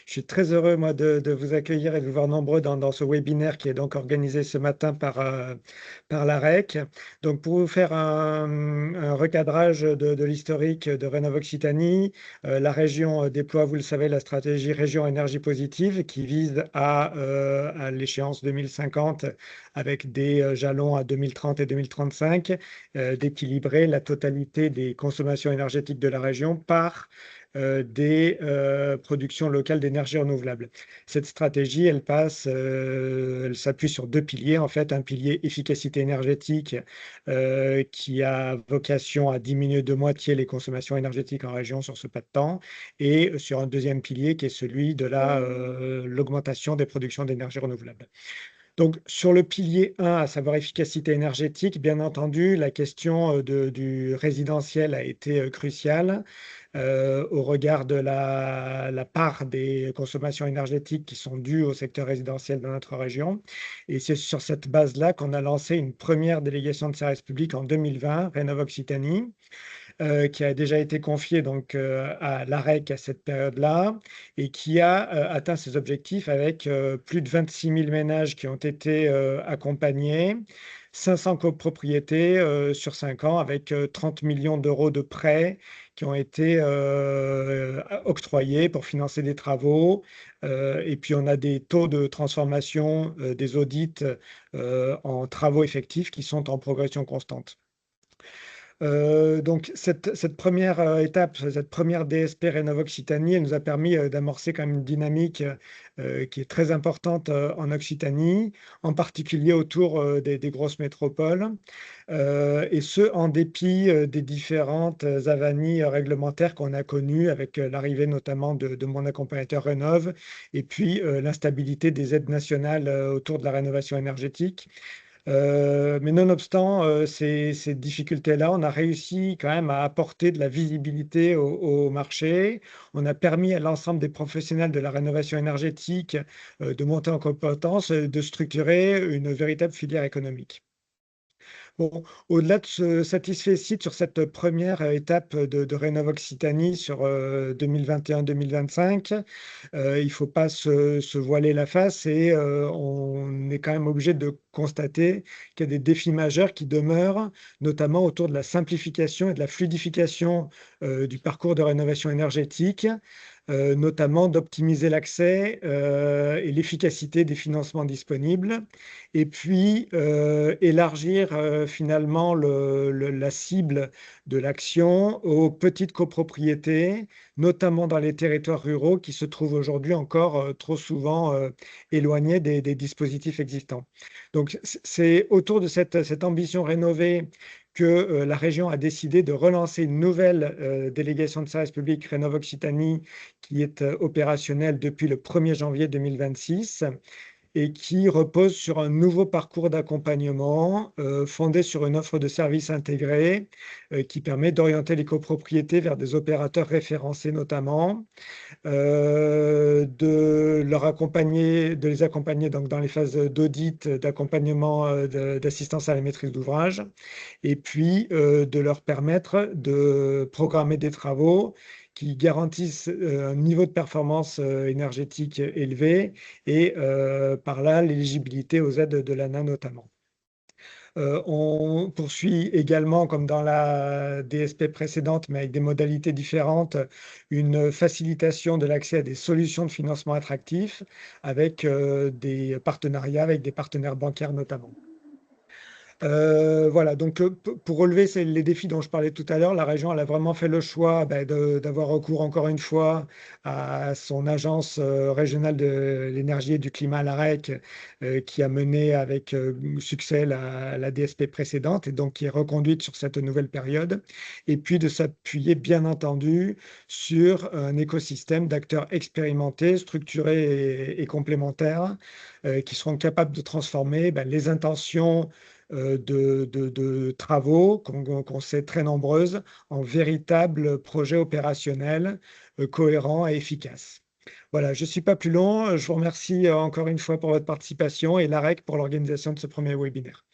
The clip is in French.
Je suis très heureux, moi, de vous accueillir et de vous voir nombreux dans ce webinaire qui est donc organisé ce matin par l'AREC. Donc, pour vous faire un recadrage de l'historique de Rénov Occitanie, la région déploie, vous le savez, la stratégie Région Énergie Positive qui vise à l'échéance 2050, avec des jalons à 2030 et 2035, d'équilibrer la totalité des consommations énergétiques de la région par des productions locales d'énergie renouvelable. Cette stratégie, elle s'appuie sur deux piliers, en fait, un pilier efficacité énergétique qui a vocation à diminuer de moitié les consommations énergétiques en région sur ce pas de temps, et sur un deuxième pilier qui est celui de l'augmentation des productions d'énergie renouvelable. Donc, sur le pilier 1, à savoir efficacité énergétique, bien entendu, la question du résidentiel a été cruciale au regard de la part des consommations énergétiques qui sont dues au secteur résidentiel dans notre région. Et c'est sur cette base-là qu'on a lancé une première délégation de service public en 2020, Rénov Occitanie, qui a déjà été confiée donc à l'AREC à cette période-là et qui a atteint ses objectifs avec plus de 26 000 ménages qui ont été accompagnés, 500 copropriétés sur 5 ans avec 30 millions d'euros de prêts qui ont été octroyés pour financer des travaux. Et puis, on a des taux de transformation des audits en travaux effectifs qui sont en progression constante. Donc cette première étape, cette première DSP Rénov Occitanie, elle nous a permis d'amorcer quand même une dynamique qui est très importante en Occitanie, en particulier autour des grosses métropoles, et ce, en dépit des différentes avanies réglementaires qu'on a connues avec l'arrivée notamment de mon accompagnateur Rénov, et puis l'instabilité des aides nationales autour de la rénovation énergétique. Mais nonobstant ces difficultés-là, on a réussi quand même à apporter de la visibilité au marché. On a permis à l'ensemble des professionnels de la rénovation énergétique de monter en compétence, de structurer une véritable filière économique. Bon, au-delà de ce satisfecit sur cette première étape de Rénov Occitanie sur 2021-2025, il ne faut pas se voiler la face et on est quand même obligé de constater qu'il y a des défis majeurs qui demeurent, notamment autour de la simplification et de la fluidification du parcours de rénovation énergétique, notamment d'optimiser l'accès et l'efficacité des financements disponibles, et puis élargir finalement la cible de l'action aux petites copropriétés, notamment dans les territoires ruraux qui se trouvent aujourd'hui encore trop souvent éloignés des dispositifs existants. Donc c'est autour de cette ambition rénovée que la région a décidé de relancer une nouvelle délégation de service public Rénov Occitanie qui est opérationnelle depuis le 1er janvier 2026 et qui repose sur un nouveau parcours d'accompagnement fondé sur une offre de services intégrés qui permet d'orienter les copropriétés vers des opérateurs référencés notamment, de les accompagner donc dans les phases d'audit, d'accompagnement, d'assistance à la maîtrise d'ouvrage, et puis de leur permettre de programmer des travaux qui garantissent un niveau de performance énergétique élevé et par là l'éligibilité aux aides de l'ANA notamment. On poursuit également, comme dans la DSP précédente, mais avec des modalités différentes, une facilitation de l'accès à des solutions de financement attractifs avec des partenariats avec des partenaires bancaires notamment. Voilà, donc pour relever les défis dont je parlais tout à l'heure, la région elle a vraiment fait le choix d'avoir recours encore une fois à son agence régionale de l'énergie et du climat, l'AREC, qui a mené avec succès la DSP précédente et donc qui est reconduite sur cette nouvelle période, et puis de s'appuyer bien entendu sur un écosystème d'acteurs expérimentés, structurés et complémentaires qui seront capables de transformer les intentions de travaux qu'on sait très nombreuses en véritables projets opérationnels cohérents et efficaces. Voilà, je ne suis pas plus long. Je vous remercie encore une fois pour votre participation et l'AREC pour l'organisation de ce premier webinaire.